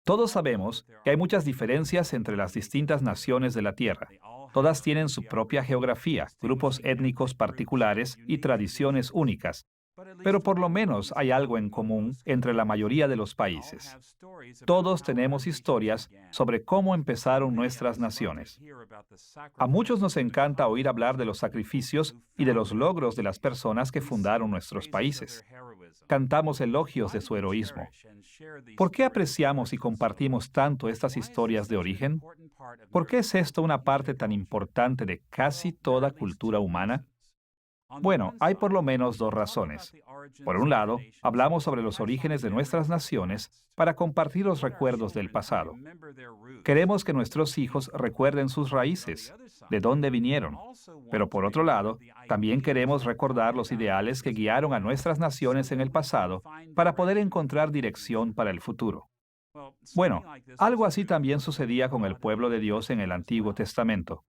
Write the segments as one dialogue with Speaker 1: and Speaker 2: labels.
Speaker 1: Todos sabemos que hay muchas diferencias entre las distintas naciones de la Tierra. Todas tienen su propia geografía, grupos étnicos particulares y tradiciones únicas, pero por lo menos hay algo en común entre la mayoría de los países. Todos tenemos historias sobre cómo empezaron nuestras naciones. A muchos nos encanta oír hablar de los sacrificios y de los logros de las personas que fundaron nuestros países. Cantamos elogios de su heroísmo. ¿Por qué apreciamos y compartimos tanto estas historias de origen? ¿Por qué es esto una parte tan importante de casi toda cultura humana? Bueno, hay por lo menos dos razones. Por un lado, hablamos sobre los orígenes de nuestras naciones para compartir los recuerdos del pasado. Queremos que nuestros hijos recuerden sus raíces, de dónde vinieron. Pero por otro lado, también queremos recordar los ideales que guiaron a nuestras naciones en el pasado para poder encontrar dirección para el futuro. Bueno, algo así también sucedía con el pueblo de Dios en el Antiguo Testamento.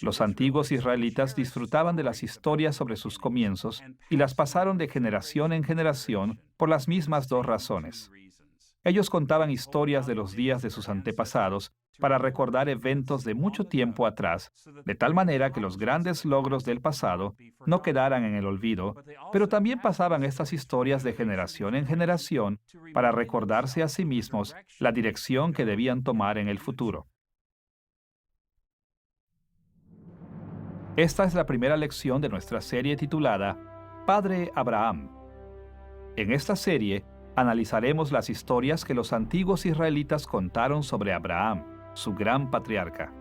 Speaker 1: Los antiguos israelitas disfrutaban de las historias sobre sus comienzos y las pasaron de generación en generación por las mismas dos razones. Ellos contaban historias de los días de sus antepasados para recordar eventos de mucho tiempo atrás, de tal manera que los grandes logros del pasado no quedaran en el olvido, pero también pasaban estas historias de generación en generación para recordarse a sí mismos la dirección que debían tomar en el futuro. Esta es la primera lección de nuestra serie titulada Padre Abraham. En esta serie analizaremos las historias que los antiguos israelitas contaron sobre Abraham, su gran patriarca.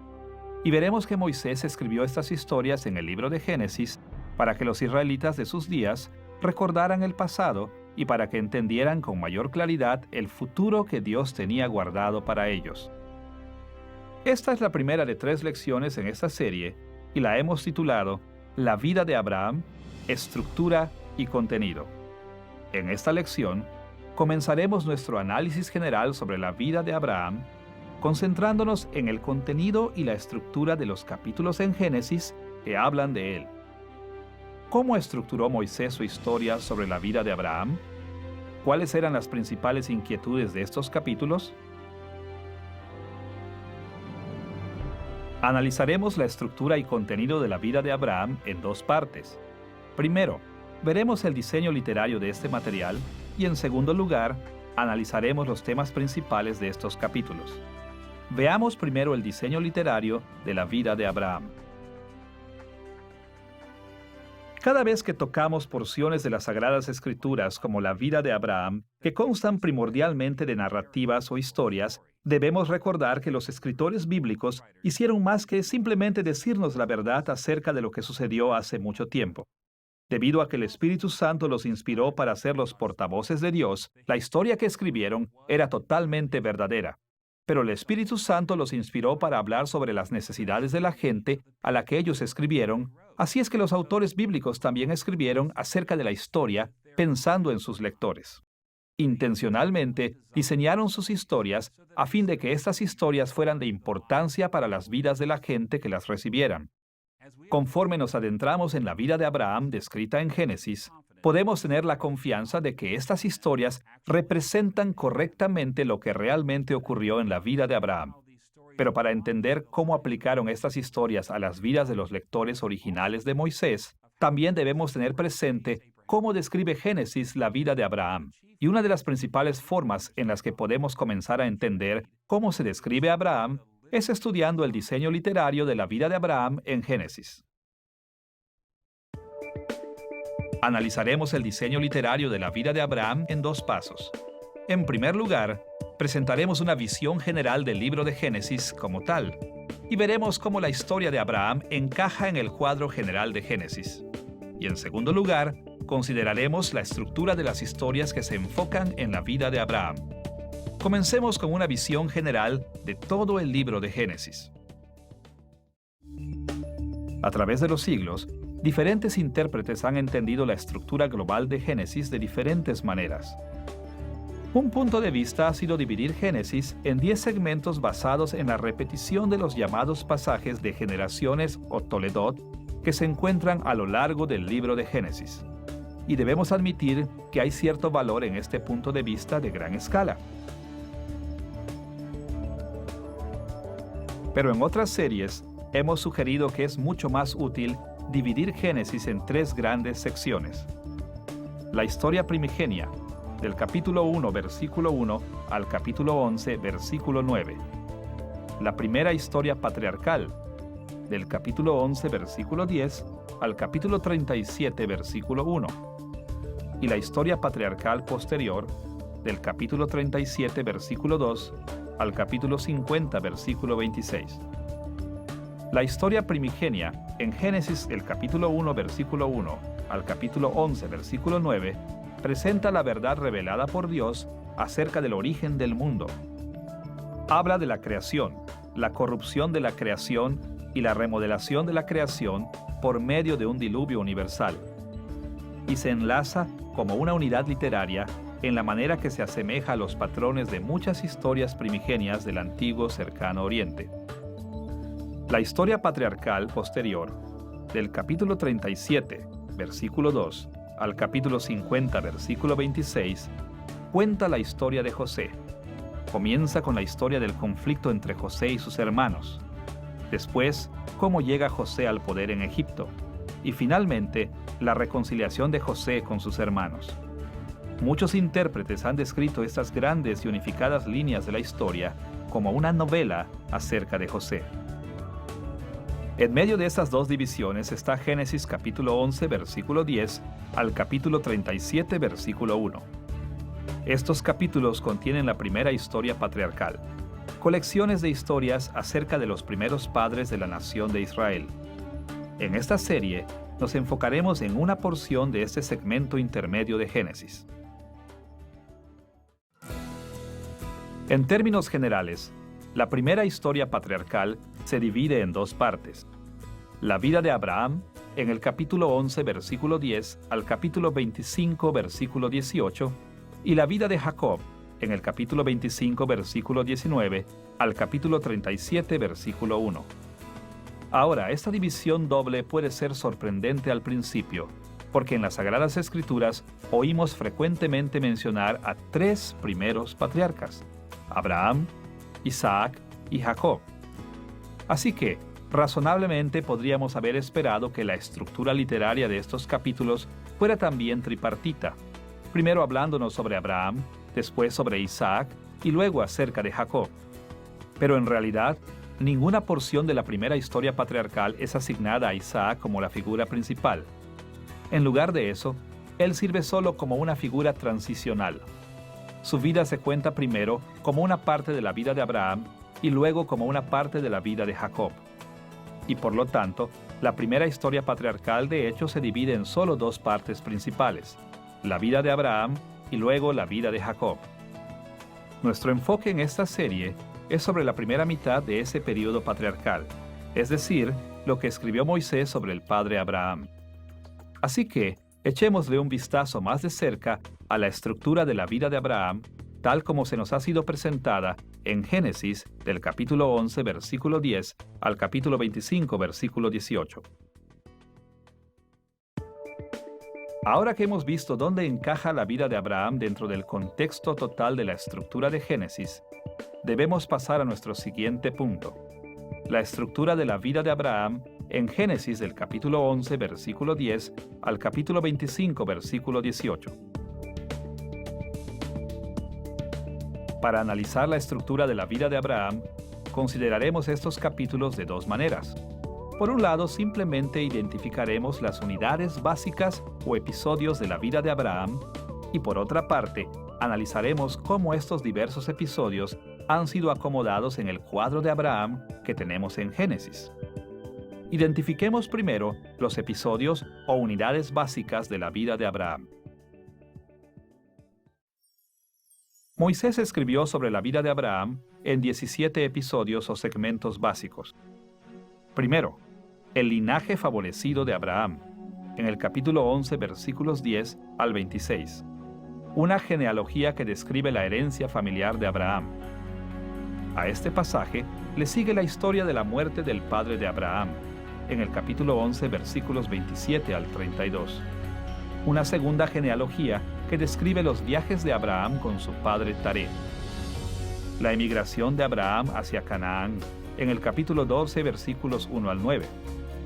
Speaker 1: Y veremos que Moisés escribió estas historias en el libro de Génesis para que los israelitas de sus días recordaran el pasado y para que entendieran con mayor claridad el futuro que Dios tenía guardado para ellos. Esta es la primera de 3 lecciones en esta serie y la hemos titulado La vida de Abraham, estructura y contenido. En esta lección, comenzaremos nuestro análisis general sobre la vida de Abraham, concentrándonos en el contenido y la estructura de los capítulos en Génesis que hablan de él. ¿Cómo estructuró Moisés su historia sobre la vida de Abraham? ¿Cuáles eran las principales inquietudes de estos capítulos? Analizaremos la estructura y contenido de la vida de Abraham en 2 partes. Primero, veremos el diseño literario de este material y en segundo lugar, analizaremos los temas principales de estos capítulos. Veamos primero el diseño literario de la vida de Abraham. Cada vez que tocamos porciones de las Sagradas Escrituras como la vida de Abraham, que constan primordialmente de narrativas o historias, debemos recordar que los escritores bíblicos hicieron más que simplemente decirnos la verdad acerca de lo que sucedió hace mucho tiempo. Debido a que el Espíritu Santo los inspiró para ser los portavoces de Dios, la historia que escribieron era totalmente verdadera. Pero el Espíritu Santo los inspiró para hablar sobre las necesidades de la gente a la que ellos escribieron, así es que los autores bíblicos también escribieron acerca de la historia pensando en sus lectores. Intencionalmente diseñaron sus historias a fin de que estas historias fueran de importancia para las vidas de la gente que las recibieran. Conforme nos adentramos en la vida de Abraham descrita en Génesis, podemos tener la confianza de que estas historias representan correctamente lo que realmente ocurrió en la vida de Abraham. Pero para entender cómo aplicaron estas historias a las vidas de los lectores originales de Moisés, también debemos tener presente cómo describe Génesis la vida de Abraham. Y una de las principales formas en las que podemos comenzar a entender cómo se describe a Abraham es estudiando el diseño literario de la vida de Abraham en Génesis. Analizaremos el diseño literario de la vida de Abraham en 2 pasos. En primer lugar, presentaremos una visión general del libro de Génesis como tal, y veremos cómo la historia de Abraham encaja en el cuadro general de Génesis. Y en segundo lugar, consideraremos la estructura de las historias que se enfocan en la vida de Abraham. Comencemos con una visión general de todo el libro de Génesis. A través de los siglos, diferentes intérpretes han entendido la estructura global de Génesis de diferentes maneras. Un punto de vista ha sido dividir Génesis en 10 segmentos basados en la repetición de los llamados pasajes de generaciones o Toledot que se encuentran a lo largo del libro de Génesis. Y debemos admitir que hay cierto valor en este punto de vista de gran escala. Pero en otras series, hemos sugerido que es mucho más útil dividir Génesis en tres grandes secciones. La historia primigenia, del capítulo 1, versículo 1 al capítulo 11, versículo 9. La primera historia patriarcal, del capítulo 11, versículo 10 al capítulo 37, versículo 1. Y la historia patriarcal posterior, del capítulo 37, versículo 2 al capítulo 50, versículo 26. La historia primigenia, en Génesis el capítulo 1, versículo 1 al capítulo 11, versículo 9, presenta la verdad revelada por Dios acerca del origen del mundo. Habla de la creación, la corrupción de la creación y la remodelación de la creación por medio de un diluvio universal. Y se enlaza como una unidad literaria en la manera que se asemeja a los patrones de muchas historias primigenias del antiguo cercano oriente. La historia patriarcal posterior, del capítulo 37, versículo 2, al capítulo 50, versículo 26, cuenta la historia de José. Comienza con la historia del conflicto entre José y sus hermanos. Después, cómo llega José al poder en Egipto. Y finalmente, la reconciliación de José con sus hermanos. Muchos intérpretes han descrito estas grandes y unificadas líneas de la historia como una novela acerca de José. En medio de estas dos divisiones está Génesis capítulo 11, versículo 10 al capítulo 37, versículo 1. Estos capítulos contienen la primera historia patriarcal, colecciones de historias acerca de los primeros padres de la nación de Israel. En esta serie, nos enfocaremos en una porción de este segmento intermedio de Génesis. En términos generales, la primera historia patriarcal se divide en dos partes. La vida de Abraham, en el capítulo 11, versículo 10 al capítulo 25, versículo 18, y la vida de Jacob, en el capítulo 25, versículo 19 al capítulo 37, versículo 1. Ahora, esta división doble puede ser sorprendente al principio, porque en las Sagradas Escrituras oímos frecuentemente mencionar a tres primeros patriarcas: Abraham, Isaac y Jacob. Así que, razonablemente podríamos haber esperado que la estructura literaria de estos capítulos fuera también tripartita, primero hablándonos sobre Abraham, después sobre Isaac y luego acerca de Jacob. Pero en realidad, ninguna porción de la primera historia patriarcal es asignada a Isaac como la figura principal. En lugar de eso, él sirve solo como una figura transicional. Su vida se cuenta primero como una parte de la vida de Abraham y luego como una parte de la vida de Jacob. Y por lo tanto, la primera historia patriarcal de hecho se divide en solo dos partes principales: la vida de Abraham y luego la vida de Jacob. Nuestro enfoque en esta serie es sobre la primera mitad de ese período patriarcal, es decir, lo que escribió Moisés sobre el padre Abraham. Así que, echémosle un vistazo más de cerca a la estructura de la vida de Abraham, tal como se nos ha sido presentada en Génesis del capítulo 11, versículo 10 al capítulo 25, versículo 18. Ahora que hemos visto dónde encaja la vida de Abraham dentro del contexto total de la estructura de Génesis, debemos pasar a nuestro siguiente punto: la estructura de la vida de Abraham en Génesis del capítulo 11, versículo 10 al capítulo 25, versículo 18. Para analizar la estructura de la vida de Abraham, consideraremos estos capítulos de dos maneras. Por un lado, simplemente identificaremos las unidades básicas o episodios de la vida de Abraham, y por otra parte, analizaremos cómo estos diversos episodios han sido acomodados en el cuadro de Abraham que tenemos en Génesis. Identifiquemos primero los episodios o unidades básicas de la vida de Abraham. Moisés escribió sobre la vida de Abraham en 17 episodios o segmentos básicos. Primero, el linaje favorecido de Abraham, en el capítulo 11, versículos 10 al 26. Una genealogía que describe la herencia familiar de Abraham. A este pasaje le sigue la historia de la muerte del padre de Abraham, en el capítulo 11, versículos 27 al 32. Una segunda genealogía que describe los viajes de Abraham con su padre Taré. La emigración de Abraham hacia Canaán, en el capítulo 12, versículos 1 al 9.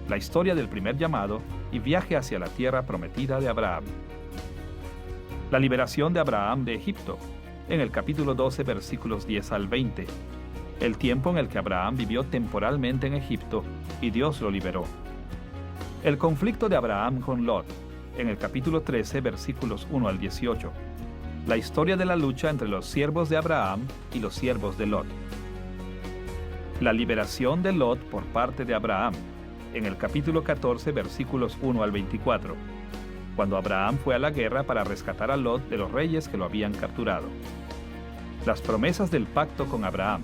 Speaker 1: La historia del primer llamado y viaje hacia la tierra prometida de Abraham. La liberación de Abraham de Egipto, en el capítulo 12, versículos 10 al 20. El tiempo en el que Abraham vivió temporalmente en Egipto y Dios lo liberó. El conflicto de Abraham con Lot, en el capítulo 13, versículos 1 al 18. La historia de la lucha entre los siervos de Abraham y los siervos de Lot. La liberación de Lot por parte de Abraham, en el capítulo 14, versículos 1 al 24, cuando Abraham fue a la guerra para rescatar a Lot de los reyes que lo habían capturado. Las promesas del pacto con Abraham,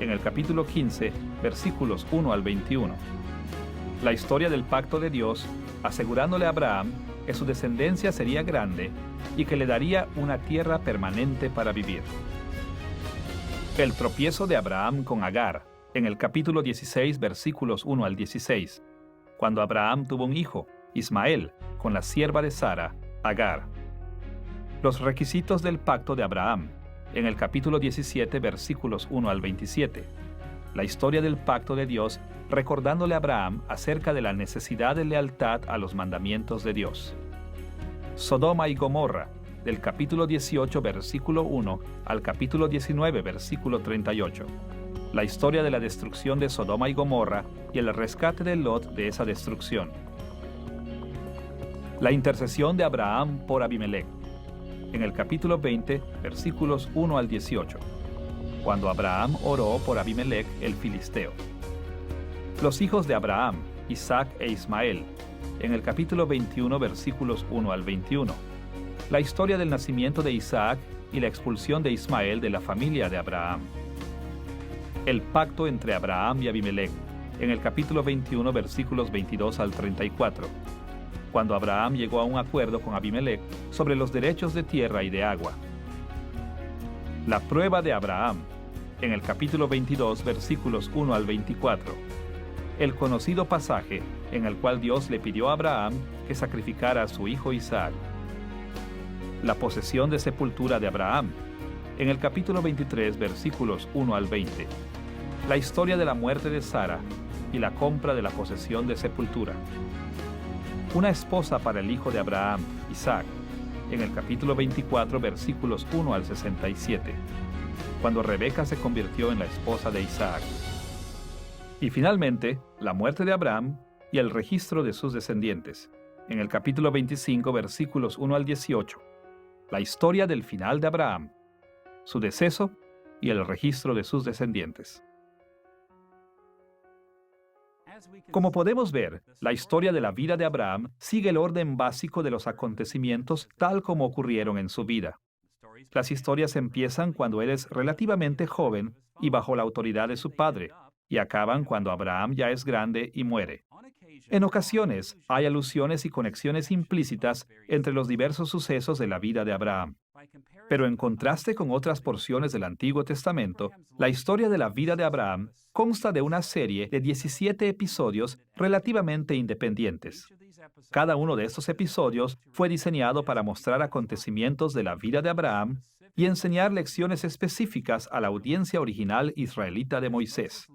Speaker 1: en el capítulo 15, versículos 1 al 21. La historia del pacto de Dios, asegurándole a Abraham que su descendencia sería grande y que le daría una tierra permanente para vivir. El tropiezo de Abraham con Agar, en el capítulo 16, versículos 1 al 16, cuando Abraham tuvo un hijo, Ismael, con la sierva de Sara, Agar. Los requisitos del pacto de Abraham, en el capítulo 17, versículos 1 al 27. La historia del pacto de Dios, recordándole a Abraham acerca de la necesidad de lealtad a los mandamientos de Dios. Sodoma y Gomorra, del capítulo 18, versículo 1 al capítulo 19, versículo 38. La historia de la destrucción de Sodoma y Gomorra y el rescate de Lot de esa destrucción. La intercesión de Abraham por Abimelec, en el capítulo 20, versículos 1 al 18, cuando Abraham oró por Abimelec el filisteo. Los hijos de Abraham, Isaac e Ismael, en el capítulo 21, versículos 1 al 21. La historia del nacimiento de Isaac y la expulsión de Ismael de la familia de Abraham. El pacto entre Abraham y Abimelec, en el capítulo 21, versículos 22 al 34, cuando Abraham llegó a un acuerdo con Abimelec sobre los derechos de tierra y de agua. La prueba de Abraham, en el capítulo 22, versículos 1 al 24. El conocido pasaje en el cual Dios le pidió a Abraham que sacrificara a su hijo Isaac. La posesión de sepultura de Abraham, en el capítulo 23, versículos 1 al 20. La historia de la muerte de Sara y la compra de la posesión de sepultura. Una esposa para el hijo de Abraham, Isaac, en el capítulo 24, versículos 1 al 67, cuando Rebeca se convirtió en la esposa de Isaac. Y finalmente, la muerte de Abraham y el registro de sus descendientes, en el capítulo 25, versículos 1 al 18, la historia del final de Abraham, su deceso y el registro de sus descendientes. Como podemos ver, la historia de la vida de Abraham sigue el orden básico de los acontecimientos tal como ocurrieron en su vida. Las historias empiezan cuando él es relativamente joven y bajo la autoridad de su padre, y acaban cuando Abraham ya es grande y muere. En ocasiones, hay alusiones y conexiones implícitas entre los diversos sucesos de la vida de Abraham. Pero en contraste con otras porciones del Antiguo Testamento, la historia de la vida de Abraham consta de una serie de 17 episodios relativamente independientes. Cada uno de estos episodios fue diseñado para mostrar acontecimientos de la vida de Abraham y enseñar lecciones específicas a la audiencia original israelita de Moisés.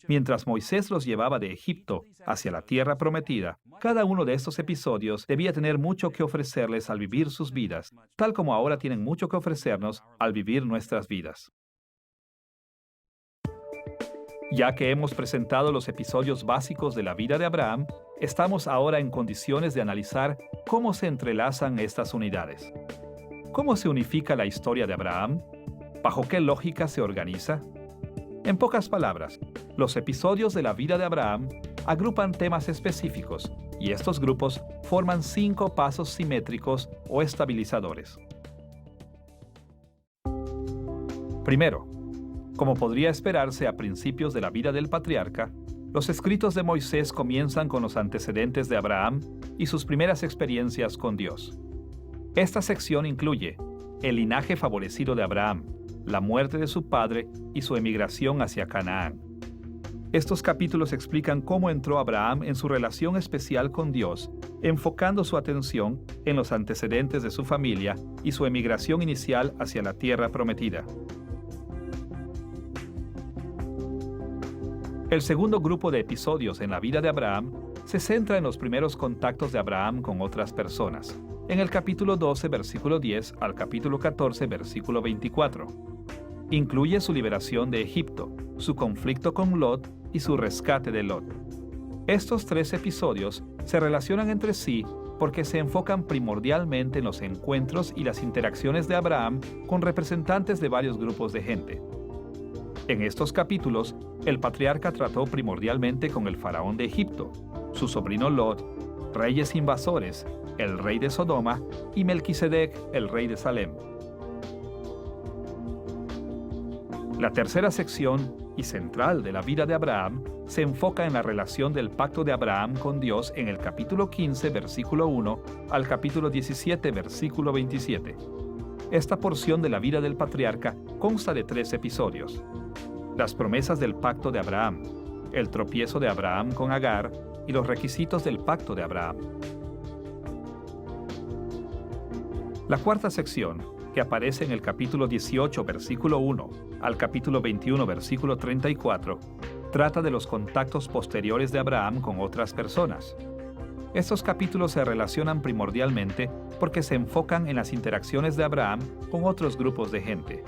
Speaker 1: Mientras Moisés los llevaba de Egipto hacia la tierra prometida, cada uno de estos episodios debía tener mucho que ofrecerles al vivir sus vidas, tal como ahora tienen mucho que ofrecernos al vivir nuestras vidas. Ya que hemos presentado los episodios básicos de la vida de Abraham, estamos ahora en condiciones de analizar cómo se entrelazan estas unidades. ¿Cómo se unifica la historia de Abraham? ¿Bajo qué lógica se organiza? En pocas palabras, los episodios de la vida de Abraham agrupan temas específicos y estos grupos forman 5 pasos simétricos o estabilizadores. Primero, como podría esperarse a principios de la vida del patriarca, los escritos de Moisés comienzan con los antecedentes de Abraham y sus primeras experiencias con Dios. Esta sección incluye el linaje favorecido de Abraham, la muerte de su padre y su emigración hacia Canaán. Estos capítulos explican cómo entró Abraham en su relación especial con Dios, enfocando su atención en los antecedentes de su familia y su emigración inicial hacia la tierra prometida. El segundo grupo de episodios en la vida de Abraham se centra en los primeros contactos de Abraham con otras personas, en el capítulo 12, versículo 10 al capítulo 14, versículo 24. Incluye su liberación de Egipto, su conflicto con Lot y su rescate de Lot. Estos 3 episodios se relacionan entre sí porque se enfocan primordialmente en los encuentros y las interacciones de Abraham con representantes de varios grupos de gente. En estos capítulos, el patriarca trató primordialmente con el faraón de Egipto, su sobrino Lot, reyes invasores, el rey de Sodoma y Melquisedec, el rey de Salem. La tercera sección y central de la vida de Abraham se enfoca en la relación del pacto de Abraham con Dios en el capítulo 15, versículo 1 al capítulo 17, versículo 27. Esta porción de la vida del patriarca consta de 3 episodios: las promesas del pacto de Abraham, el tropiezo de Abraham con Agar y los requisitos del pacto de Abraham. La cuarta sección, que aparece en el capítulo 18, versículo 1 al capítulo 21, versículo 34, trata de los contactos posteriores de Abraham con otras personas. Estos capítulos se relacionan primordialmente porque se enfocan en las interacciones de Abraham con otros grupos de gente.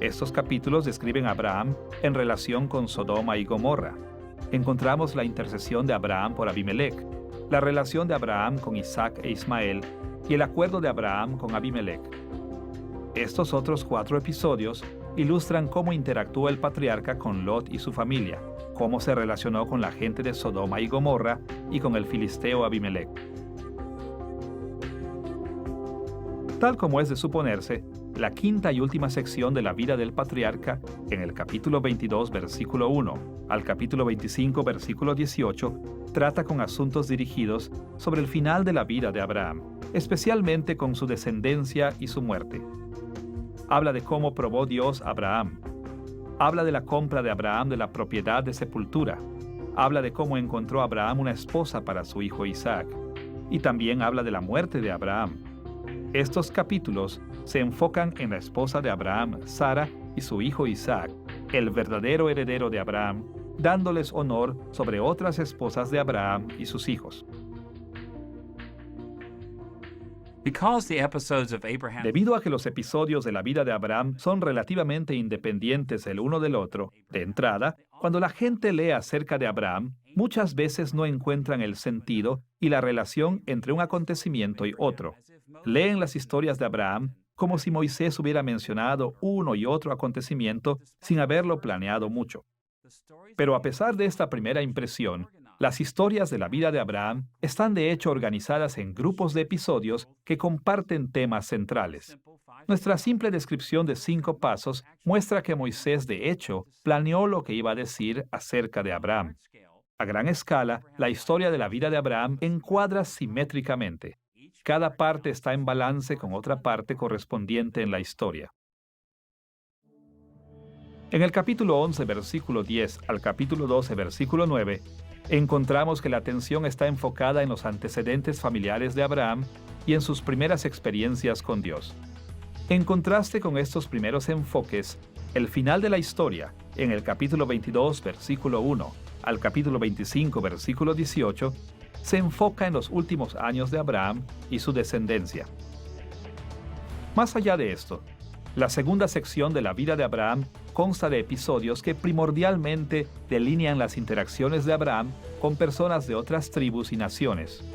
Speaker 1: Estos capítulos describen a Abraham en relación con Sodoma y Gomorra. Encontramos la intercesión de Abraham por Abimelec, la relación de Abraham con Isaac e Ismael y el acuerdo de Abraham con Abimelec. Estos otros 4 episodios ilustran cómo interactúa el patriarca con Lot y su familia, cómo se relacionó con la gente de Sodoma y Gomorra y con el filisteo Abimelec. Tal como es de suponerse, la quinta y última sección de la vida del patriarca, en el capítulo 22, versículo 1 al capítulo 25, versículo 18, trata con asuntos dirigidos sobre el final de la vida de Abraham, especialmente con su descendencia y su muerte. Habla de cómo probó Dios a Abraham. Habla de la compra de Abraham de la propiedad de sepultura. Habla de cómo encontró Abraham una esposa para su hijo Isaac. Y también habla de la muerte de Abraham. Estos capítulos se enfocan en la esposa de Abraham, Sara, y su hijo Isaac, el verdadero heredero de Abraham, dándoles honor sobre otras esposas de Abraham y sus hijos. Debido a que los episodios de la vida de Abraham son relativamente independientes el uno del otro, de entrada, cuando la gente lee acerca de Abraham, muchas veces no encuentran el sentido y la relación entre un acontecimiento y otro. Leen las historias de Abraham como si Moisés hubiera mencionado uno y otro acontecimiento sin haberlo planeado mucho. Pero a pesar de esta primera impresión, las historias de la vida de Abraham están de hecho organizadas en grupos de episodios que comparten temas centrales. Nuestra simple descripción de 5 pasos muestra que Moisés de hecho planeó lo que iba a decir acerca de Abraham. A gran escala, la historia de la vida de Abraham encuadra simétricamente. Cada parte está en balance con otra parte correspondiente en la historia. En el capítulo 11, versículo 10 al capítulo 12, versículo 9, encontramos que la atención está enfocada en los antecedentes familiares de Abraham y en sus primeras experiencias con Dios. En contraste con estos primeros enfoques, el final de la historia, en el capítulo 22, versículo 1 al capítulo 25, versículo 18, se enfoca en los últimos años de Abraham y su descendencia. Más allá de esto, la segunda sección de la vida de Abraham consta de episodios que primordialmente delinean las interacciones de Abraham con personas de otras tribus y naciones.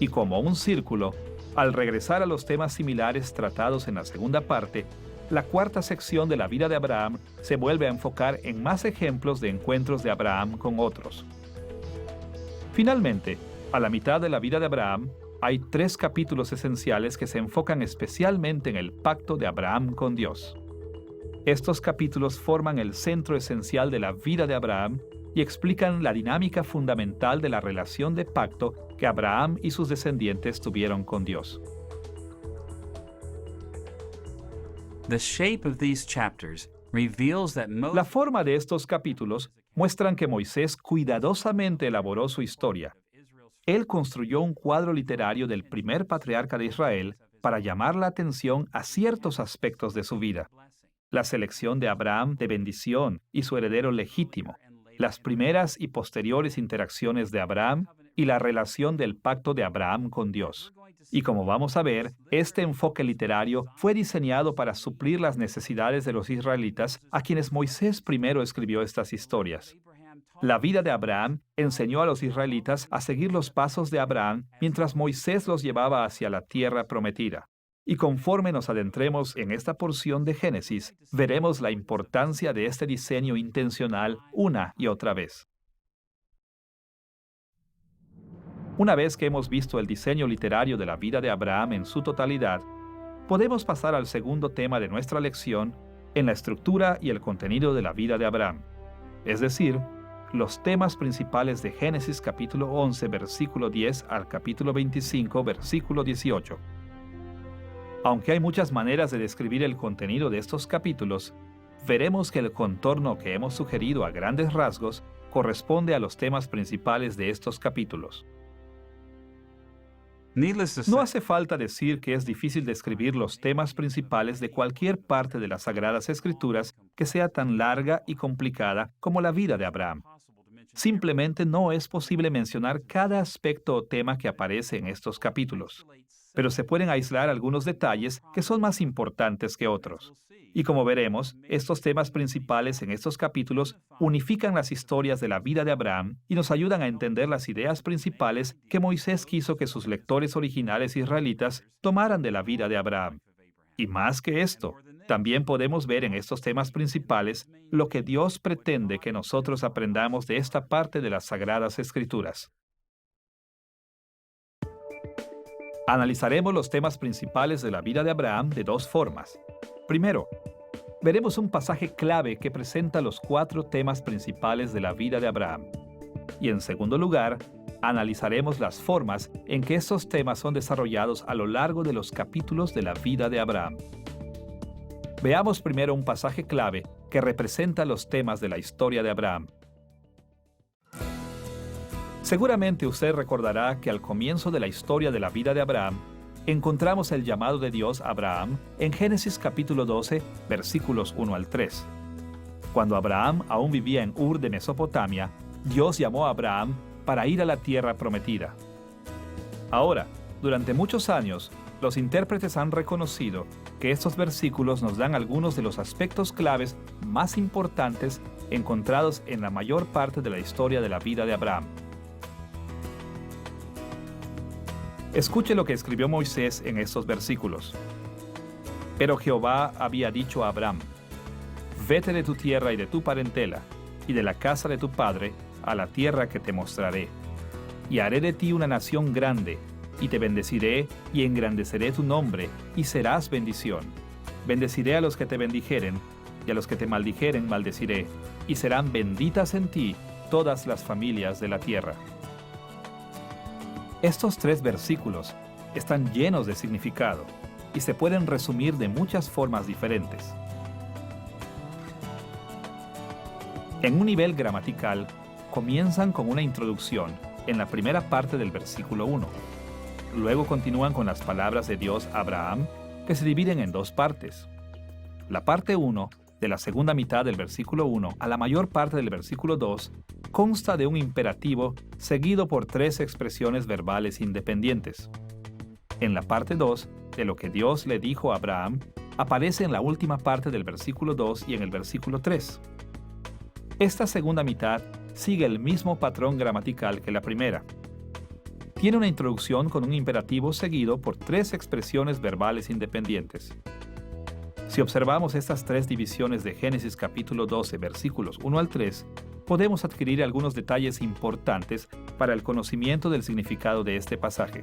Speaker 1: Y como un círculo, al regresar a los temas similares tratados en la segunda parte, la cuarta sección de la vida de Abraham se vuelve a enfocar en más ejemplos de encuentros de Abraham con otros. Finalmente, a la mitad de la vida de Abraham, hay 3 capítulos esenciales que se enfocan especialmente en el pacto de Abraham con Dios. Estos capítulos forman el centro esencial de la vida de Abraham y explican la dinámica fundamental de la relación de pacto que Abraham y sus descendientes tuvieron con Dios. La forma de estos capítulos muestran que Moisés cuidadosamente elaboró su historia. Él construyó un cuadro literario del primer patriarca de Israel para llamar la atención a ciertos aspectos de su vida. La selección de Abraham de bendición y su heredero legítimo, las primeras y posteriores interacciones de Abraham y la relación del pacto de Abraham con Dios. Y como vamos a ver, este enfoque literario fue diseñado para suplir las necesidades de los israelitas a quienes Moisés primero escribió estas historias. La vida de Abraham enseñó a los israelitas a seguir los pasos de Abraham mientras Moisés los llevaba hacia la tierra prometida. Y conforme nos adentremos en esta porción de Génesis, veremos la importancia de este diseño intencional una y otra vez. Una vez que hemos visto el diseño literario de la vida de Abraham en su totalidad, podemos pasar al segundo tema de nuestra lección en la estructura y el contenido de la vida de Abraham, es decir, los temas principales de Génesis capítulo 11, versículo 10 al capítulo 25, versículo 18. Aunque hay muchas maneras de describir el contenido de estos capítulos, veremos que el contorno que hemos sugerido a grandes rasgos corresponde a los temas principales de estos capítulos. No hace falta decir que es difícil describir los temas principales de cualquier parte de las Sagradas Escrituras que sea tan larga y complicada como la vida de Abraham. Simplemente no es posible mencionar cada aspecto o tema que aparece en estos capítulos, pero se pueden aislar algunos detalles que son más importantes que otros. Y como veremos, estos temas principales en estos capítulos unifican las historias de la vida de Abraham y nos ayudan a entender las ideas principales que Moisés quiso que sus lectores originales israelitas tomaran de la vida de Abraham. Y más que esto, también podemos ver en estos temas principales lo que Dios pretende que nosotros aprendamos de esta parte de las Sagradas Escrituras. Analizaremos los temas principales de la vida de Abraham de dos formas. Primero, veremos un pasaje clave que presenta los 4 temas principales de la vida de Abraham. Y en segundo lugar, analizaremos las formas en que estos temas son desarrollados a lo largo de los capítulos de la vida de Abraham. Veamos primero un pasaje clave que representa los temas de la historia de Abraham. Seguramente usted recordará que al comienzo de la historia de la vida de Abraham, encontramos el llamado de Dios a Abraham en Génesis capítulo 12, versículos 1 al 3. Cuando Abraham aún vivía en Ur de Mesopotamia, Dios llamó a Abraham para ir a la tierra prometida. Ahora, durante muchos años, los intérpretes han reconocido que estos versículos nos dan algunos de los aspectos claves más importantes encontrados en la mayor parte de la historia de la vida de Abraham. Escuche lo que escribió Moisés en estos versículos. Pero Jehová había dicho a Abraham: vete de tu tierra y de tu parentela, y de la casa de tu padre, a la tierra que te mostraré. Y haré de ti una nación grande, y te bendeciré, y engrandeceré tu nombre, y serás bendición. Bendeciré a los que te bendijeren, y a los que te maldijeren maldeciré, y serán benditas en ti todas las familias de la tierra. Estos 3 versículos están llenos de significado y se pueden resumir de muchas formas diferentes. En un nivel gramatical, comienzan con una introducción en la primera parte del versículo 1. Luego continúan con las palabras de Dios a Abraham, que se dividen en 2 partes. La parte 1, de la segunda mitad del versículo 1 a la mayor parte del versículo 2, consta de un imperativo seguido por 3 expresiones verbales independientes. En la parte 2, de lo que Dios le dijo a Abraham, aparece en la última parte del versículo 2 y en el versículo 3. Esta segunda mitad sigue el mismo patrón gramatical que la primera. Tiene una introducción con un imperativo seguido por 3 expresiones verbales independientes. Si observamos estas 3 divisiones de Génesis capítulo 12, versículos 1 al 3, podemos adquirir algunos detalles importantes para el conocimiento del significado de este pasaje.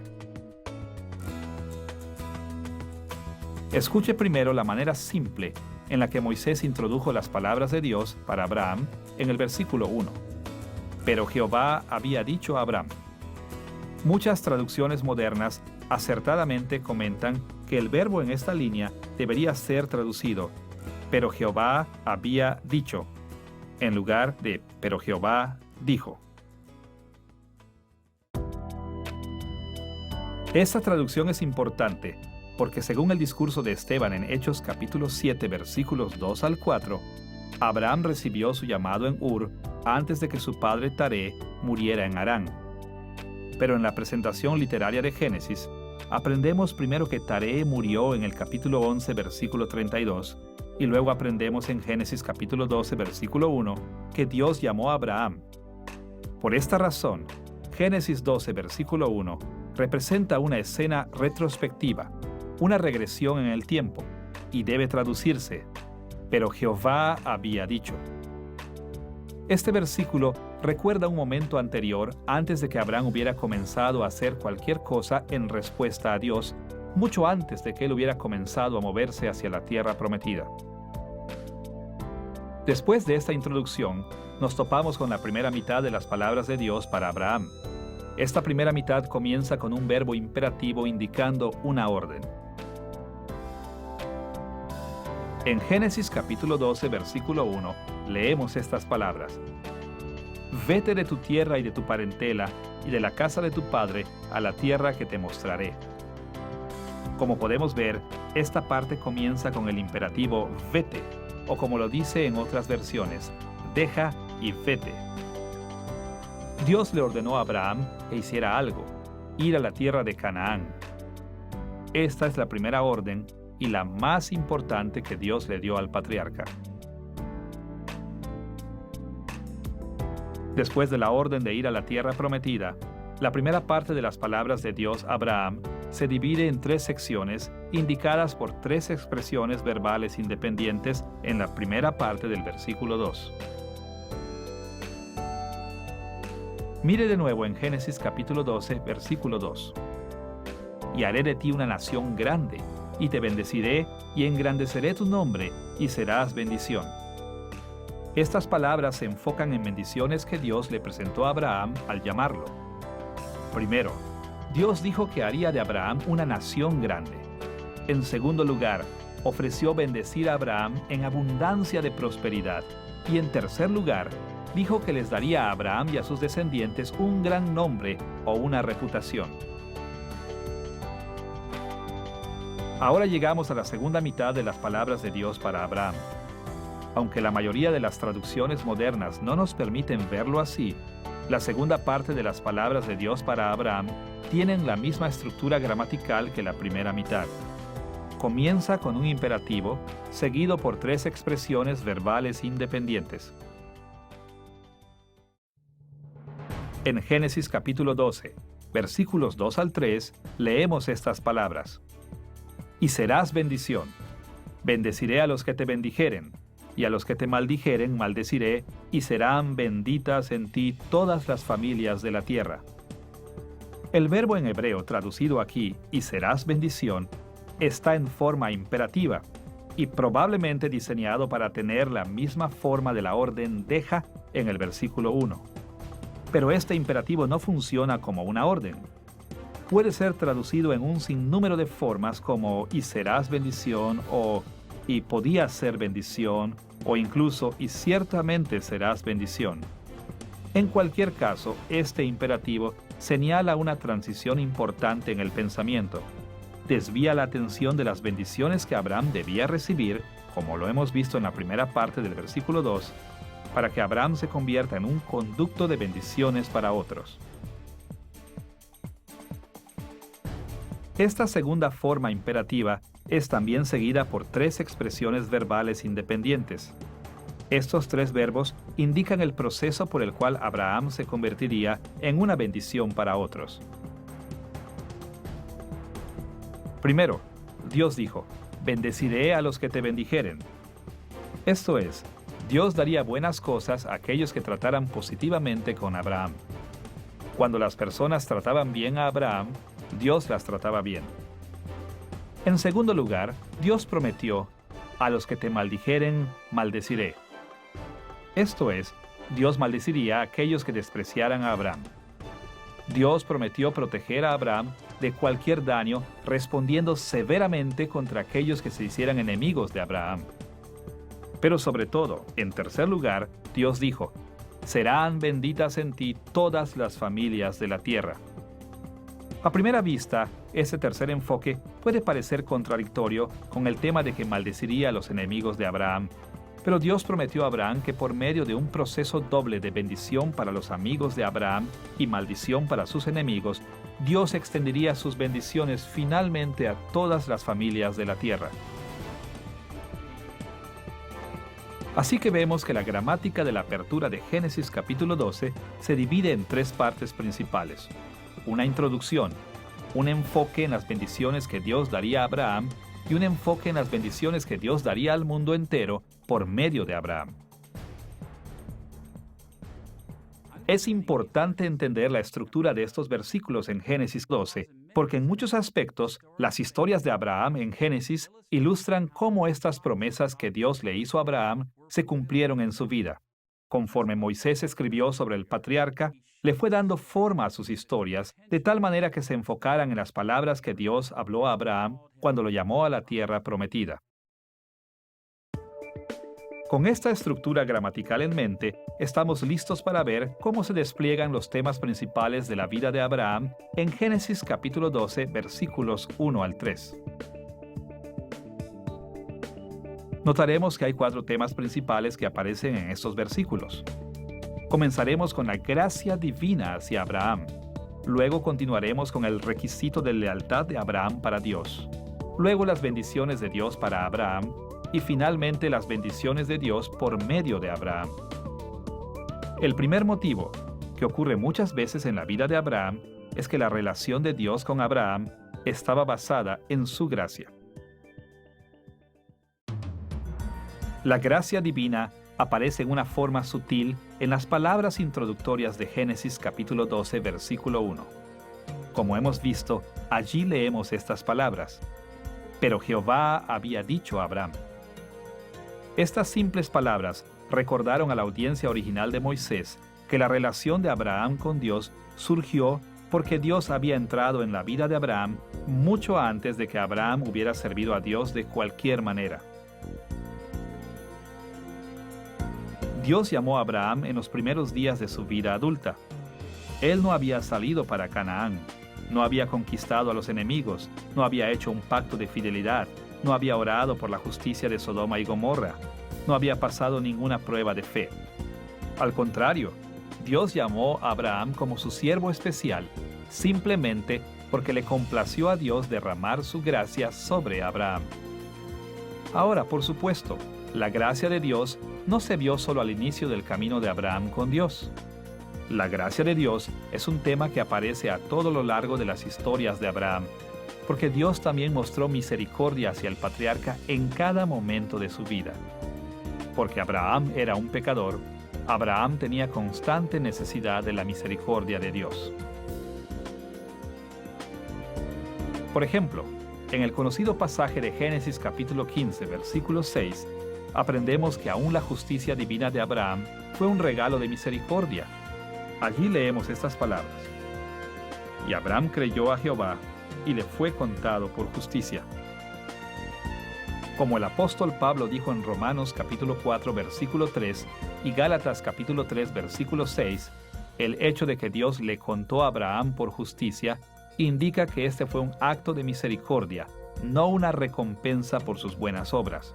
Speaker 1: Escuche primero la manera simple en la que Moisés introdujo las palabras de Dios para Abraham en el versículo 1. Pero Jehová había dicho a Abraham. Muchas traducciones modernas acertadamente comentan que el verbo en esta línea debería ser traducido, pero Jehová había dicho, en lugar de, pero Jehová dijo. Esta traducción es importante porque según el discurso de Esteban en Hechos capítulo 7 versículos 2 al 4, Abraham recibió su llamado en Ur antes de que su padre Taré muriera en Harán. Pero en la presentación literaria de Génesis, aprendemos primero que Taré murió en el capítulo 11, versículo 32, y luego aprendemos en Génesis capítulo 12, versículo 1, que Dios llamó a Abraham. Por esta razón, Génesis 12, versículo 1, representa una escena retrospectiva, una regresión en el tiempo, y debe traducirse, pero Jehová había dicho. Este versículo recuerda un momento anterior antes de que Abraham hubiera comenzado a hacer cualquier cosa en respuesta a Dios, mucho antes de que él hubiera comenzado a moverse hacia la tierra prometida. Después de esta introducción, nos topamos con la primera mitad de las palabras de Dios para Abraham. Esta primera mitad comienza con un verbo imperativo indicando una orden. En Génesis capítulo 12, versículo 1, leemos estas palabras: Vete de tu tierra y de tu parentela y de la casa de tu padre a la tierra que te mostraré. Como podemos ver, esta parte comienza con el imperativo vete, o como lo dice en otras versiones, deja y vete. Dios le ordenó a Abraham que hiciera algo, ir a la tierra de Canaán. Esta es la primera orden y la más importante que Dios le dio al patriarca. Después de la orden de ir a la tierra prometida, la primera parte de las palabras de Dios a Abraham se divide en 3 secciones indicadas por 3 expresiones verbales independientes en la primera parte del versículo 2. Mire de nuevo en Génesis capítulo 12, versículo 2. Y haré de ti una nación grande, y te bendeciré, y engrandeceré tu nombre, y serás bendición. Estas palabras se enfocan en bendiciones que Dios le presentó a Abraham al llamarlo. Primero, Dios dijo que haría de Abraham una nación grande. En segundo lugar, ofreció bendecir a Abraham en abundancia de prosperidad. Y en tercer lugar, dijo que les daría a Abraham y a sus descendientes un gran nombre o una reputación. Ahora llegamos a la segunda mitad de las palabras de Dios para Abraham. Aunque la mayoría de las traducciones modernas no nos permiten verlo así, la segunda parte de las palabras de Dios para Abraham tienen la misma estructura gramatical que la primera mitad. Comienza con un imperativo, seguido por 3 expresiones verbales independientes. En Génesis capítulo 12, versículos 2 al 3, leemos estas palabras: Y serás bendición. Bendeciré a los que te bendijeren, y a los que te maldijeren maldeciré, y serán benditas en ti todas las familias de la tierra. El verbo en hebreo traducido aquí, y serás bendición, está en forma imperativa, y probablemente diseñado para tener la misma forma de la orden deja en el versículo 1. Pero este imperativo no funciona como una orden. Puede ser traducido en un sinnúmero de formas como y serás bendición o y podías ser bendición o incluso y ciertamente serás bendición. En cualquier caso, este imperativo señala una transición importante en el pensamiento. Desvía la atención de las bendiciones que Abraham debía recibir, como lo hemos visto en la primera parte del versículo 2, para que Abraham se convierta en un conducto de bendiciones para otros. Esta segunda forma imperativa es también seguida por 3 expresiones verbales independientes. Estos 3 verbos indican el proceso por el cual Abraham se convertiría en una bendición para otros. Primero, Dios dijo: bendeciré a los que te bendijeren. Esto es, Dios daría buenas cosas a aquellos que trataran positivamente con Abraham. Cuando las personas trataban bien a Abraham, Dios las trataba bien. En segundo lugar, Dios prometió: a los que te maldijeren, maldeciré. Esto es, Dios maldeciría a aquellos que despreciaran a Abraham. Dios prometió proteger a Abraham de cualquier daño, respondiendo severamente contra aquellos que se hicieran enemigos de Abraham. Pero sobre todo, en tercer lugar, Dios dijo: serán benditas en ti todas las familias de la tierra. A primera vista, este tercer enfoque puede parecer contradictorio con el tema de que maldeciría a los enemigos de Abraham. Pero Dios prometió a Abraham que por medio de un proceso doble de bendición para los amigos de Abraham y maldición para sus enemigos, Dios extendería sus bendiciones finalmente a todas las familias de la tierra. Así que vemos que la gramática de la apertura de Génesis capítulo 12 se divide en tres partes principales: una introducción, un enfoque en las bendiciones que Dios daría a Abraham y un enfoque en las bendiciones que Dios daría al mundo entero por medio de Abraham. Es importante entender la estructura de estos versículos en Génesis 12, porque en muchos aspectos, las historias de Abraham en Génesis ilustran cómo estas promesas que Dios le hizo a Abraham se cumplieron en su vida. Conforme Moisés escribió sobre el patriarca, le fue dando forma a sus historias, de tal manera que se enfocaran en las palabras que Dios habló a Abraham cuando lo llamó a la tierra prometida. Con esta estructura gramatical en mente, estamos listos para ver cómo se despliegan los temas principales de la vida de Abraham en Génesis capítulo 12, versículos 1 al 3. Notaremos que hay 4 temas principales que aparecen en estos versículos. Comenzaremos con la gracia divina hacia Abraham. Luego continuaremos con el requisito de lealtad de Abraham para Dios. Luego las bendiciones de Dios para Abraham. Y finalmente las bendiciones de Dios por medio de Abraham. El primer motivo, que ocurre muchas veces en la vida de Abraham, es que la relación de Dios con Abraham estaba basada en su gracia. La gracia divina aparece en una forma sutil en las palabras introductorias de Génesis capítulo 12, versículo 1. Como hemos visto, allí leemos estas palabras: pero Jehová había dicho a Abraham. Estas simples palabras recordaron a la audiencia original de Moisés que la relación de Abraham con Dios surgió porque Dios había entrado en la vida de Abraham mucho antes de que Abraham hubiera servido a Dios de cualquier manera. Dios llamó a Abraham en los primeros días de su vida adulta. Él no había salido para Canaán, no había conquistado a los enemigos, no había hecho un pacto de fidelidad, no había orado por la justicia de Sodoma y Gomorra, no había pasado ninguna prueba de fe. Al contrario, Dios llamó a Abraham como su siervo especial, simplemente porque le complació a Dios derramar su gracia sobre Abraham. Ahora, por supuesto, la gracia de Dios no se vio solo al inicio del camino de Abraham con Dios. La gracia de Dios es un tema que aparece a todo lo largo de las historias de Abraham, porque Dios también mostró misericordia hacia el patriarca en cada momento de su vida. Porque Abraham era un pecador, Abraham tenía constante necesidad de la misericordia de Dios. Por ejemplo, en el conocido pasaje de Génesis capítulo 15, versículo 6, aprendemos que aún la justicia divina de Abraham fue un regalo de misericordia. Allí leemos estas palabras: y Abraham creyó a Jehová, y le fue contado por justicia. Como el apóstol Pablo dijo en Romanos capítulo 4 versículo 3 y Gálatas capítulo 3 versículo 6, el hecho de que Dios le contó a Abraham por justicia indica que este fue un acto de misericordia, no una recompensa por sus buenas obras.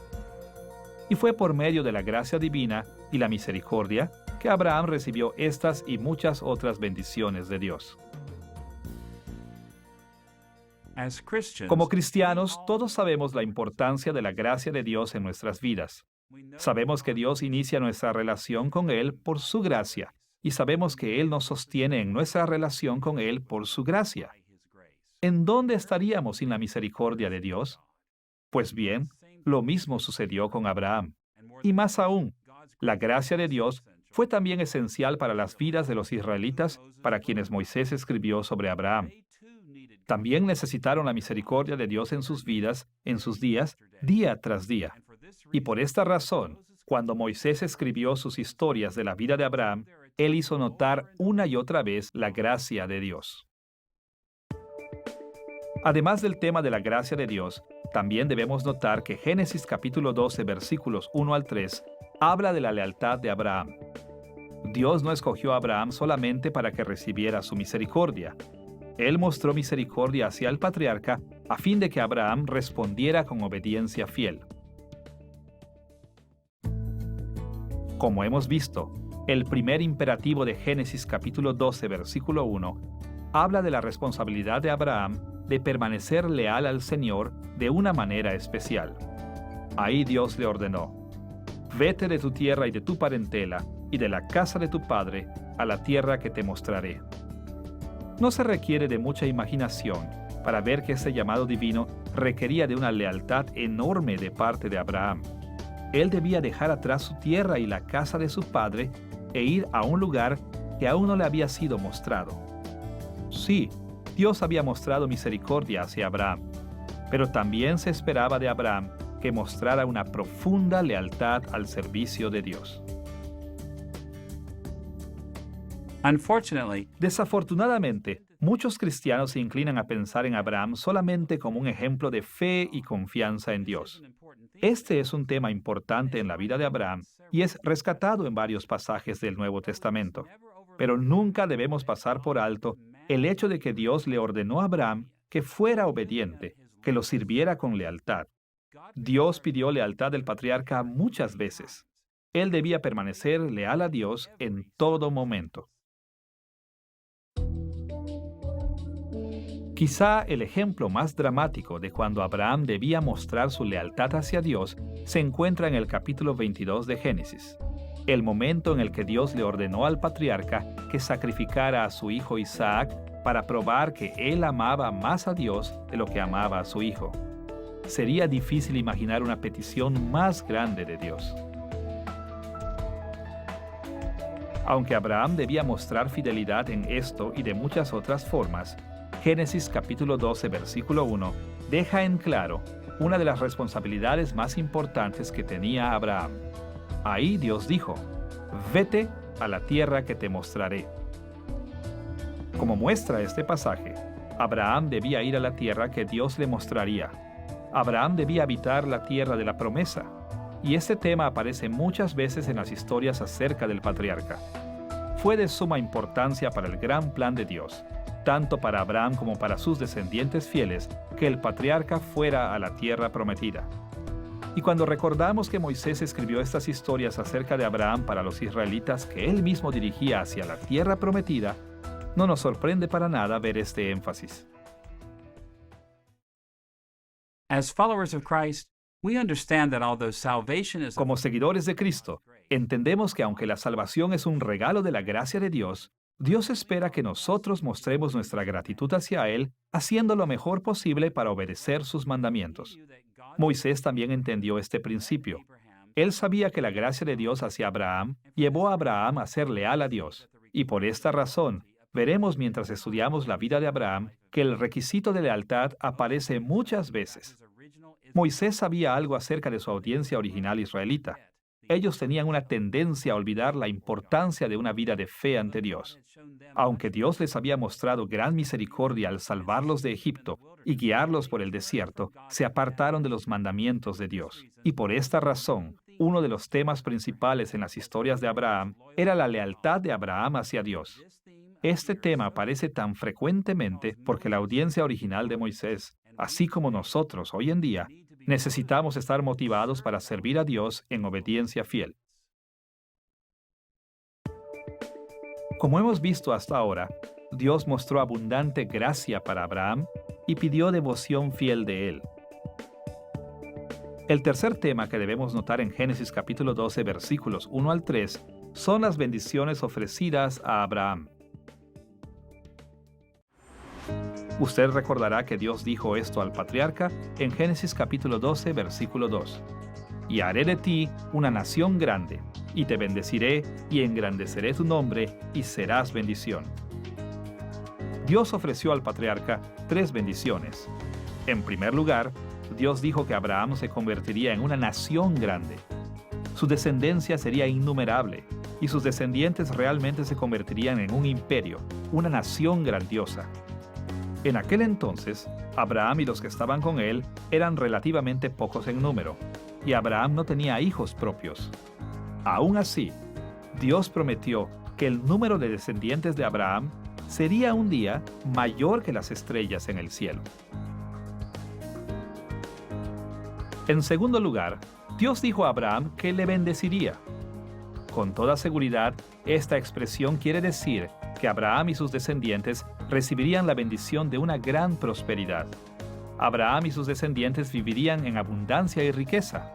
Speaker 1: Y fue por medio de la gracia divina y la misericordia que Abraham recibió estas y muchas otras bendiciones de Dios. Como cristianos, todos sabemos la importancia de la gracia de Dios en nuestras vidas. Sabemos que Dios inicia nuestra relación con Él por su gracia, y sabemos que Él nos sostiene en nuestra relación con Él por su gracia. ¿En dónde estaríamos sin la misericordia de Dios? Pues bien, lo mismo sucedió con Abraham. Y más aún, la gracia de Dios fue también esencial para las vidas de los israelitas, para quienes Moisés escribió sobre Abraham. También necesitaron la misericordia de Dios en sus vidas, en sus días, día tras día. Y por esta razón, cuando Moisés escribió sus historias de la vida de Abraham, él hizo notar una y otra vez la gracia de Dios. Además del tema de la gracia de Dios, también debemos notar que Génesis capítulo 12, versículos 1 al 3, habla de la lealtad de Abraham. Dios no escogió a Abraham solamente para que recibiera su misericordia. Él mostró misericordia hacia el patriarca a fin de que Abraham respondiera con obediencia fiel. Como hemos visto, el primer imperativo de Génesis capítulo 12, versículo 1, habla de la responsabilidad de Abraham de permanecer leal al Señor de una manera especial. Ahí Dios le ordenó: «Vete de tu tierra y de tu parentela y de la casa de tu padre a la tierra que te mostraré». No se requiere de mucha imaginación para ver que ese llamado divino requería de una lealtad enorme de parte de Abraham. Él debía dejar atrás su tierra y la casa de su padre e ir a un lugar que aún no le había sido mostrado. Sí, Dios había mostrado misericordia hacia Abraham, pero también se esperaba de Abraham que mostrara una profunda lealtad al servicio de Dios. Desafortunadamente, muchos cristianos se inclinan a pensar en Abraham solamente como un ejemplo de fe y confianza en Dios. Este es un tema importante en la vida de Abraham y es rescatado en varios pasajes del Nuevo Testamento. Pero nunca debemos pasar por alto el hecho de que Dios le ordenó a Abraham que fuera obediente, que lo sirviera con lealtad. Dios pidió lealtad del patriarca muchas veces. Él debía permanecer leal a Dios en todo momento. Quizá el ejemplo más dramático de cuando Abraham debía mostrar su lealtad hacia Dios se encuentra en el capítulo 22 de Génesis, el momento en el que Dios le ordenó al patriarca que sacrificara a su hijo Isaac para probar que él amaba más a Dios de lo que amaba a su hijo. Sería difícil imaginar una petición más grande de Dios. Aunque Abraham debía mostrar fidelidad en esto y de muchas otras formas, Génesis capítulo 12, versículo 1, deja en claro una de las responsabilidades más importantes que tenía Abraham. Ahí Dios dijo: «Vete a la tierra que te mostraré». Como muestra este pasaje, Abraham debía ir a la tierra que Dios le mostraría. Abraham debía habitar la tierra de la promesa, y este tema aparece muchas veces en las historias acerca del patriarca. Fue de suma importancia para el gran plan de Dios, tanto para Abraham como para sus descendientes fieles, que el patriarca fuera a la tierra prometida. Y cuando recordamos que Moisés escribió estas historias acerca de Abraham para los israelitas que él mismo dirigía hacia la tierra prometida, no nos sorprende para nada ver este énfasis. Como seguidores de Cristo, entendemos que aunque la salvación es un regalo de la gracia de Dios, Dios espera que nosotros mostremos nuestra gratitud hacia Él, haciendo lo mejor posible para obedecer sus mandamientos. Moisés también entendió este principio. Él sabía que la gracia de Dios hacia Abraham llevó a Abraham a ser leal a Dios, y por esta razón, veremos mientras estudiamos la vida de Abraham que el requisito de lealtad aparece muchas veces. Moisés sabía algo acerca de su audiencia original israelita. Ellos tenían una tendencia a olvidar la importancia de una vida de fe ante Dios. Aunque Dios les había mostrado gran misericordia al salvarlos de Egipto y guiarlos por el desierto, se apartaron de los mandamientos de Dios. Y por esta razón, uno de los temas principales en las historias de Abraham era la lealtad de Abraham hacia Dios. Este tema aparece tan frecuentemente porque la audiencia original de Moisés, así como nosotros hoy en día, necesitamos estar motivados para servir a Dios en obediencia fiel. Como hemos visto hasta ahora, Dios mostró abundante gracia para Abraham y pidió devoción fiel de él. El tercer tema que debemos notar en Génesis capítulo 12, versículos 1 al 3, son las bendiciones ofrecidas a Abraham. Usted recordará que Dios dijo esto al patriarca en Génesis capítulo 12, versículo 2. «Y haré de ti una nación grande, y te bendeciré, y engrandeceré tu nombre, y serás bendición». Dios ofreció al patriarca 3 bendiciones. En primer lugar, Dios dijo que Abraham se convertiría en una nación grande. Su descendencia sería innumerable, y sus descendientes realmente se convertirían en un imperio, una nación grandiosa. En aquel entonces, Abraham y los que estaban con él eran relativamente pocos en número, y Abraham no tenía hijos propios. Aún así, Dios prometió que el número de descendientes de Abraham sería un día mayor que las estrellas en el cielo. En segundo lugar, Dios dijo a Abraham que le bendeciría. Con toda seguridad, esta expresión quiere decir que Abraham y sus descendientes recibirían la bendición de una gran prosperidad. Abraham y sus descendientes vivirían en abundancia y riqueza.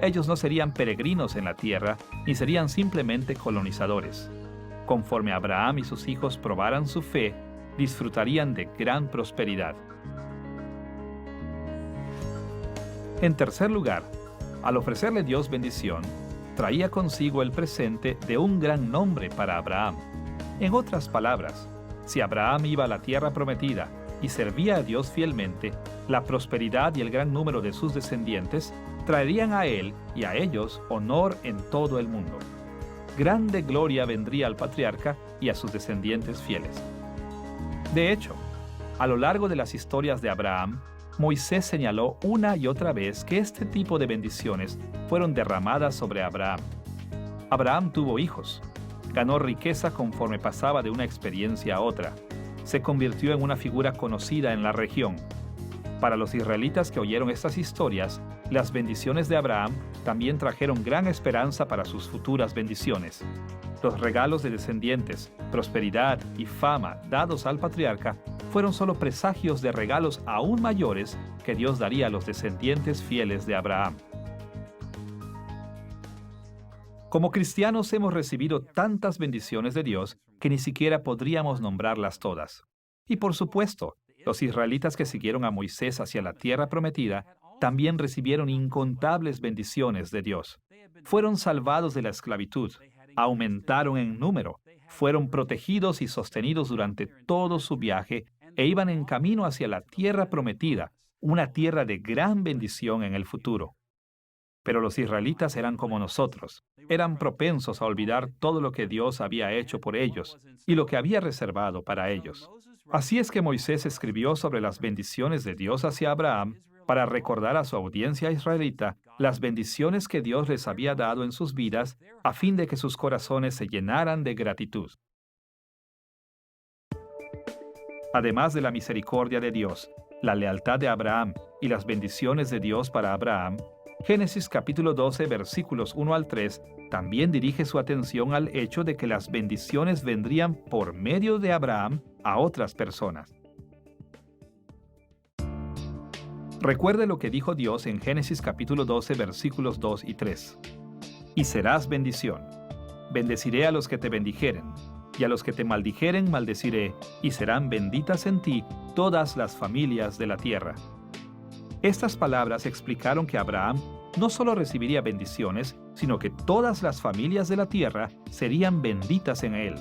Speaker 1: Ellos no serían peregrinos en la tierra, ni serían simplemente colonizadores. Conforme Abraham y sus hijos probaran su fe, disfrutarían de gran prosperidad. En tercer lugar, al ofrecerle Dios bendición, traía consigo el presente de un gran nombre para Abraham. En otras palabras, si Abraham iba a la tierra prometida y servía a Dios fielmente, la prosperidad y el gran número de sus descendientes traerían a él y a ellos honor en todo el mundo. Grande gloria vendría al patriarca y a sus descendientes fieles. De hecho, a lo largo de las historias de Abraham, Moisés señaló una y otra vez que este tipo de bendiciones fueron derramadas sobre Abraham. Abraham tuvo hijos, ganó riqueza conforme pasaba de una experiencia a otra, se convirtió en una figura conocida en la región. Para los israelitas que oyeron estas historias, las bendiciones de Abraham también trajeron gran esperanza para sus futuras bendiciones. Los regalos de descendientes, prosperidad y fama dados al patriarca fueron solo presagios de regalos aún mayores que Dios daría a los descendientes fieles de Abraham. Como cristianos hemos recibido tantas bendiciones de Dios que ni siquiera podríamos nombrarlas todas. Y por supuesto, los israelitas que siguieron a Moisés hacia la tierra prometida también recibieron incontables bendiciones de Dios. Fueron salvados de la esclavitud, aumentaron en número, fueron protegidos y sostenidos durante todo su viaje e iban en camino hacia la tierra prometida, una tierra de gran bendición en el futuro. Pero los israelitas eran como nosotros, eran propensos a olvidar todo lo que Dios había hecho por ellos y lo que había reservado para ellos. Así es que Moisés escribió sobre las bendiciones de Dios hacia Abraham para recordar a su audiencia israelita las bendiciones que Dios les había dado en sus vidas a fin de que sus corazones se llenaran de gratitud. Además de la misericordia de Dios, la lealtad de Abraham y las bendiciones de Dios para Abraham, Génesis capítulo 12, versículos 1 al 3, también dirige su atención al hecho de que las bendiciones vendrían por medio de Abraham a otras personas. Recuerde lo que dijo Dios en Génesis capítulo 12, versículos 2 y 3. Y serás bendición. Bendeciré a los que te bendijeren, y a los que te maldijeren maldeciré, y serán benditas en ti todas las familias de la tierra. Estas palabras explicaron que Abraham no solo recibiría bendiciones, sino que todas las familias de la tierra serían benditas en él.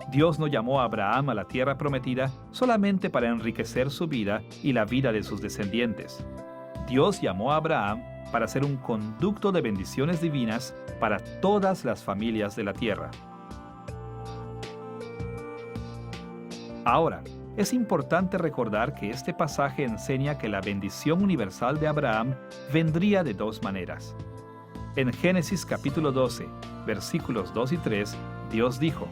Speaker 1: Dios no llamó a Abraham a la tierra prometida solamente para enriquecer su vida y la vida de sus descendientes. Dios llamó a Abraham para ser un conducto de bendiciones divinas para todas las familias de la tierra. Ahora, es importante recordar que este pasaje enseña que la bendición universal de Abraham vendría de dos maneras. En Génesis capítulo 12, versículos 2 y 3, Dios dijo: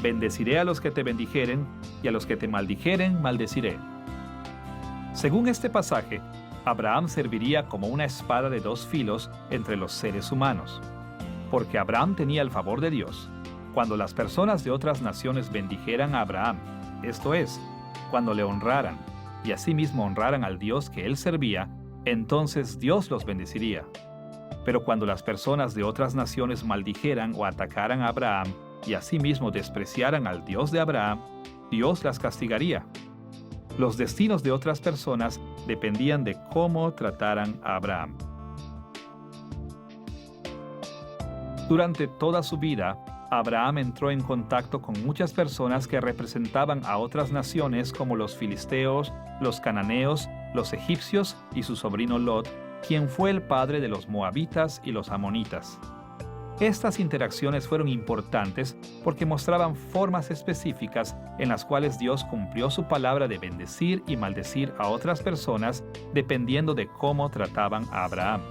Speaker 1: Bendeciré a los que te bendijeren, y a los que te maldijeren maldeciré. Según este pasaje, Abraham serviría como una espada de dos filos entre los seres humanos. Porque Abraham tenía el favor de Dios, cuando las personas de otras naciones bendijeran a Abraham, esto es, cuando le honraran, y asimismo honraran al Dios que él servía, entonces Dios los bendeciría. Pero cuando las personas de otras naciones maldijeran o atacaran a Abraham, y asimismo despreciaran al Dios de Abraham, Dios las castigaría. Los destinos de otras personas dependían de cómo trataran a Abraham. Durante toda su vida, Abraham entró en contacto con muchas personas que representaban a otras naciones como los filisteos, los cananeos, los egipcios y su sobrino Lot, quien fue el padre de los moabitas y los amonitas. Estas interacciones fueron importantes porque mostraban formas específicas en las cuales Dios cumplió su palabra de bendecir y maldecir a otras personas dependiendo de cómo trataban a Abraham.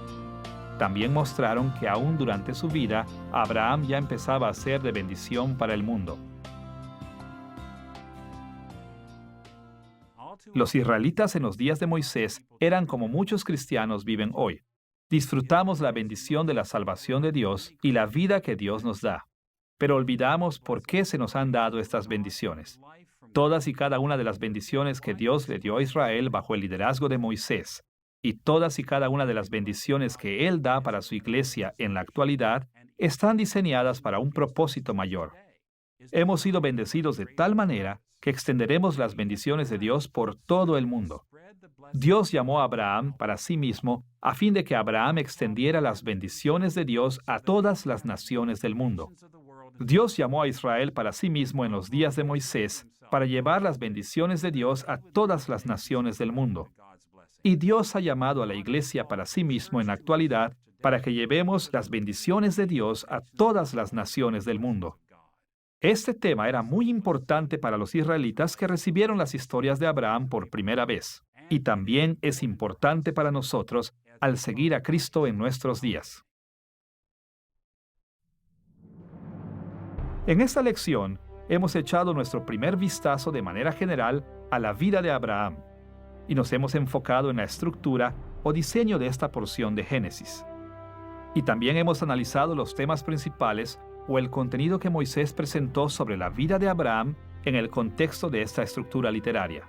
Speaker 1: También mostraron que aún durante su vida, Abraham ya empezaba a ser de bendición para el mundo. Los israelitas en los días de Moisés eran como muchos cristianos viven hoy. Disfrutamos la bendición de la salvación de Dios y la vida que Dios nos da, pero olvidamos por qué se nos han dado estas bendiciones. Todas y cada una de las bendiciones que Dios le dio a Israel bajo el liderazgo de Moisés, y todas y cada una de las bendiciones que Él da para su iglesia en la actualidad, están diseñadas para un propósito mayor. Hemos sido bendecidos de tal manera que extenderemos las bendiciones de Dios por todo el mundo. Dios llamó a Abraham para sí mismo a fin de que Abraham extendiera las bendiciones de Dios a todas las naciones del mundo. Dios llamó a Israel para sí mismo en los días de Moisés para llevar las bendiciones de Dios a todas las naciones del mundo. Y Dios ha llamado a la iglesia para sí mismo en la actualidad para que llevemos las bendiciones de Dios a todas las naciones del mundo. Este tema era muy importante para los israelitas que recibieron las historias de Abraham por primera vez, y también es importante para nosotros al seguir a Cristo en nuestros días. En esta lección, hemos echado nuestro primer vistazo de manera general a la vida de Abraham, y nos hemos enfocado en la estructura o diseño de esta porción de Génesis. Y también hemos analizado los temas principales o el contenido que Moisés presentó sobre la vida de Abraham en el contexto de esta estructura literaria.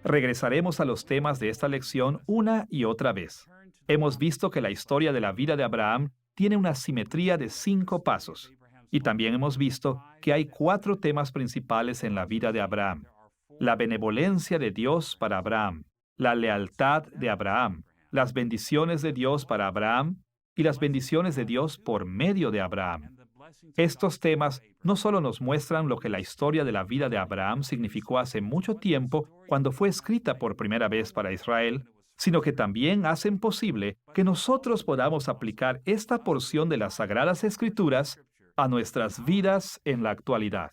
Speaker 1: Regresaremos a los temas de esta lección una y otra vez. Hemos visto que la historia de la vida de Abraham tiene una simetría de 5 pasos, y también hemos visto que hay 4 temas principales en la vida de Abraham: la benevolencia de Dios para Abraham, la lealtad de Abraham, las bendiciones de Dios para Abraham y las bendiciones de Dios por medio de Abraham. Estos temas no solo nos muestran lo que la historia de la vida de Abraham significó hace mucho tiempo cuando fue escrita por primera vez para Israel, sino que también hacen posible que nosotros podamos aplicar esta porción de las Sagradas Escrituras a nuestras vidas en la actualidad.